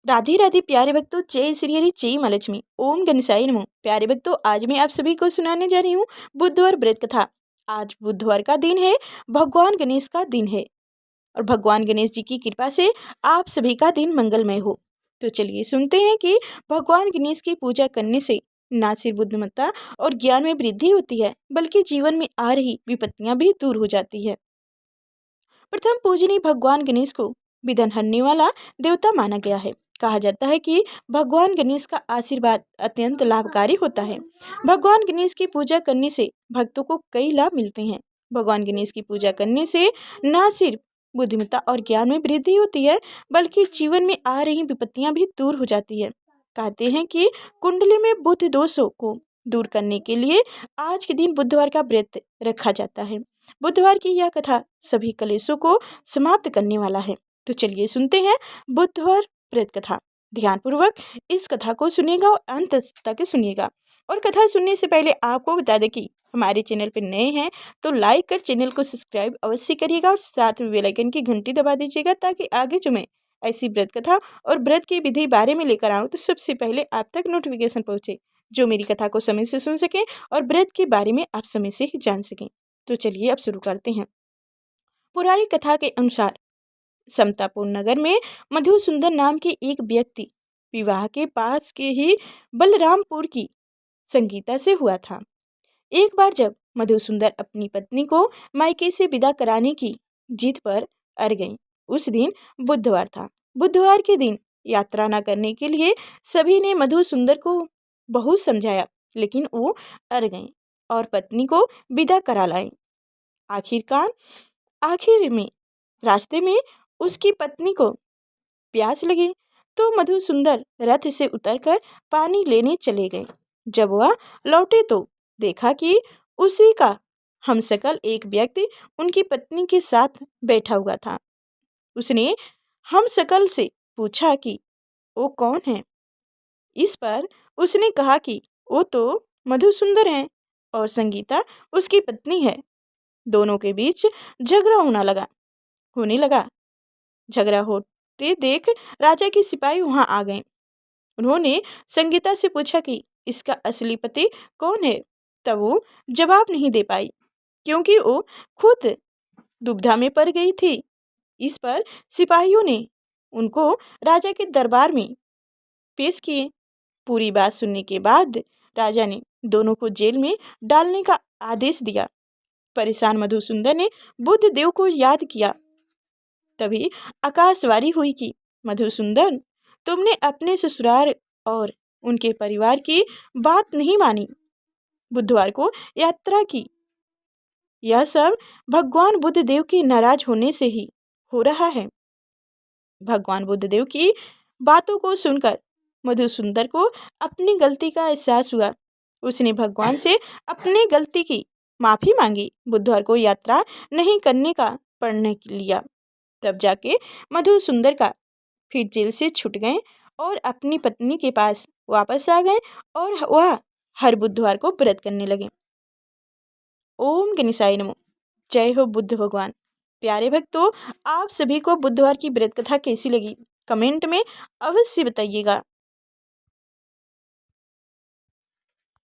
राधे राधे प्यारे भक्तों, जय श्री हरि, जय माँ लक्ष्मी, ओम गणेशाय नमः। प्यारे भक्तों, आज मैं आप सभी को सुनाने जा रही हूँ बुधवार व्रत कथा। आज बुधवार का दिन है, भगवान गणेश का दिन है और भगवान गणेश जी की कृपा से आप सभी का दिन मंगलमय हो। तो चलिए सुनते हैं कि भगवान गणेश की पूजा करने से न सिर्फ बुद्धिमत्ता और ज्ञान में वृद्धि होती है, बल्कि जीवन में आ रही विपत्तियां भी दूर हो जाती है। प्रथम पूजनीय भगवान गणेश को विघ्न हरने वाला देवता माना गया है। कहा जाता है कि भगवान गणेश का आशीर्वाद अत्यंत लाभकारी होता है। भगवान गणेश की पूजा करने से भक्तों को कई लाभ मिलते हैं। भगवान गणेश की पूजा करने से न सिर्फ बुद्धिमत्ता और ज्ञान में वृद्धि होती है, बल्कि जीवन में आ रही विपत्तियां भी दूर हो जाती है। कहते हैं कि कुंडली में बुध दोषों को दूर करने के लिए आज के दिन बुधवार का व्रत रखा जाता है। बुधवार की यह कथा सभी कलेशों को समाप्त करने वाला है। तो चलिए सुनते हैं बुधवार व्रत कथा। ध्यानपूर्वक इस कथा को सुनिएगा और अंत तक सुनिएगा। और कथा सुनने से पहले आपको बता दें कि हमारे चैनल पर नए हैं तो लाइक कर चैनल को सब्सक्राइब अवश्य करिएगा और साथ में बेल आइकन की घंटी दबा दीजिएगा, ताकि आगे जो मैं ऐसी व्रत कथा और व्रत की विधि बारे में लेकर आऊँ तो सबसे पहले आप तक नोटिफिकेशन पहुँचे, जो मेरी कथा को समय से सुन सकें और व्रत के बारे में आप समय से ही जान सकें। तो चलिए अब शुरू करते हैं। पौराणिक कथा के अनुसार समतापुर नगर में मधु सुंदर नाम के एक व्यक्ति विवाह के पास के ही बलरामपुर की संगीता से हुआ था। एक बार जब मधु सुंदर अपनी पत्नी को मायके से विदा कराने की जिद पर अड़ गईं। उस दिन बुधवार था। बुधवार के दिन यात्रा न करने के लिए सभी ने मधु सुंदर को बहुत समझाया, लेकिन वो अड़ गईं और पत्नी को विदा करा लाई। आखिर में रास्ते में उसकी पत्नी को प्यास लगी तो मधु सुंदर रथ से उतरकर पानी लेने चले गए। जब वह लौटे तो देखा कि उसी का हमशक्ल एक व्यक्ति उनकी पत्नी के साथ बैठा हुआ था। उसने हमशक्ल से पूछा कि वो कौन है। इस पर उसने कहा कि वो तो मधु सुंदर है और संगीता उसकी पत्नी है। दोनों के बीच झगड़ा होने लगा। झगड़ा होते देख राजा के सिपाही वहां आ गए। उन्होंने संगीता से पूछा कि इसका असली पति कौन है। तब वो जवाब नहीं दे पाई, क्योंकि वो खुद दुविधा में पड़ गई थी। इस पर सिपाहियों ने उनको राजा के दरबार में पेश किए। पूरी बात सुनने के बाद राजा ने दोनों को जेल में डालने का आदेश दिया। परेशान मधु सुंदर ने बुद्ध देव को याद किया। तभी आकाशवाणी हुई कि मधु सुंदर, तुमने अपने ससुराल और उनके परिवार की बात नहीं मानी, बुधवार को यात्रा की। यह सब भगवान बुद्ध देव के नाराज होने से ही हो रहा है। भगवान बुद्ध देव की बातों को सुनकर मधु सुंदर को अपनी गलती का एहसास हुआ। उसने भगवान से अपनी गलती की माफी मांगी। बुधवार को यात्रा नहीं करने का प्रण लिया। तब जाके मधु सुंदर का फिर जेल से छूट गए और अपनी पत्नी के पास वापस आ गए और वह हर बुधवार को व्रत करने लगे। ओम गणेशाय नमः। जय हो बुद्ध भगवान। प्यारे भक्तों, आप सभी को बुधवार की व्रत कथा कैसी लगी कमेंट में अवश्य बताइएगा।